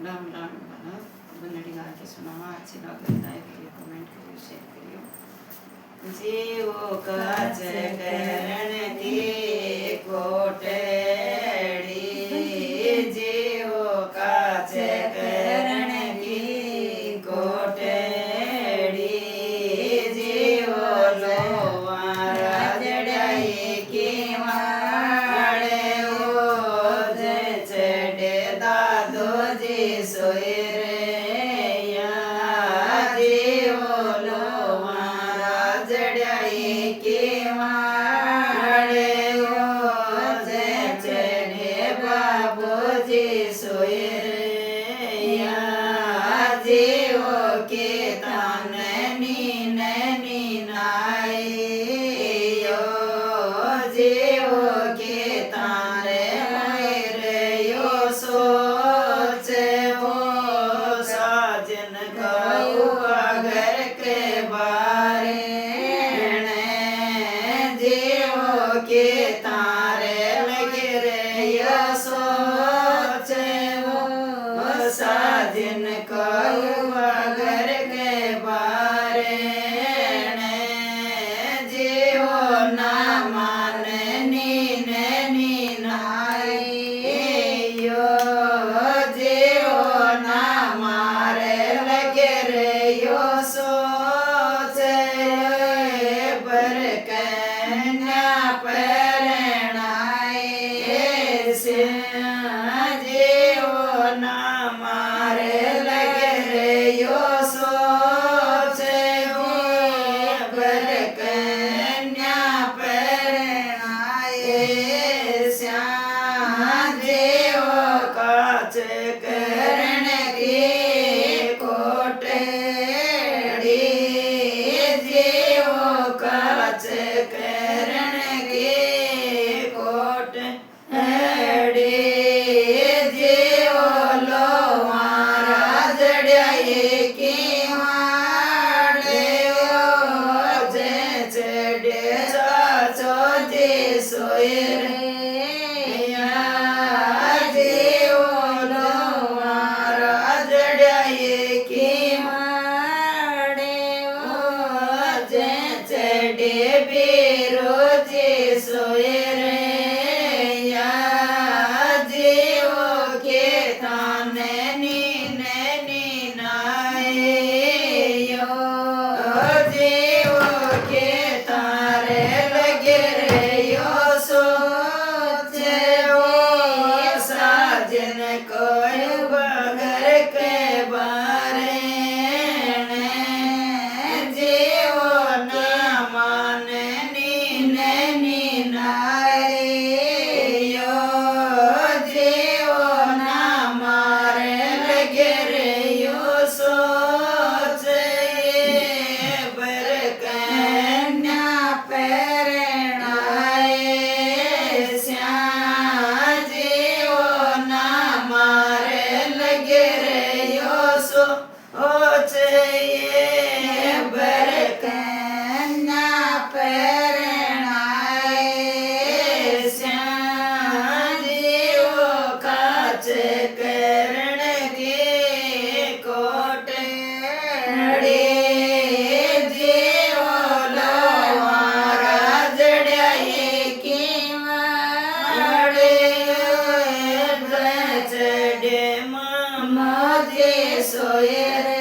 राम राम वाला बन्नड़ी गा के सुनावा। अच्छी लगे लाइक करियो, कमेंट करियो, शेयर करियो। जीवो काज करण की कोटड़ी, जीवो काज करण की कोटड़ी, जीवो लोवारा जड़ाई की माड़े ओज चढ़े दादो जी सोए रे या, जीवो लोवारा जड़ाई की माड़े ओज चढ़े बाबू जी सोए रे या, जीवो के तान नीन नीनायो, जीवो के तारे मेरे यो सोच वो साजन गौ घर के बारे ने, जीवो के तारे लगे रे यो सोच वो साजन गौ घर के बारे ने, जीवो ना मान नीन नीनायो, जीवो ना मारे लगे रे यो सोच पर कन्या परणाए से, जीवो ना मारे लगे रे यो सोच पर कन्या परणाए श्या, जीवो काच करण की कोटड़ी, जीवो काच करण की कोटड़ी, जीवो लोवारा जड़ाई की माड़े ओज चढ़े चाचो जी सोए रे या, जीवो लोवारा जड़ाई की माड़े ओज चढ़े बीरो जी सोए रे या, जीवो के तान नीन नीनायो, जीवो के तारे लगे रे यो सोच वो साजन कोई बगर के बारे ने, जीवो ना मान नीन नीनायो, जीवो ना मारे लगे रे यो सोच पर कन्या परणाए श्या, जीवो ना मारे लगे रे यो सोच पर कन्या परणाए श्या, जीवो काच करण की कोटड़ी, जीवो लोवारा जड़ाई की माड़े ओज चढ़े मोजे सोए रे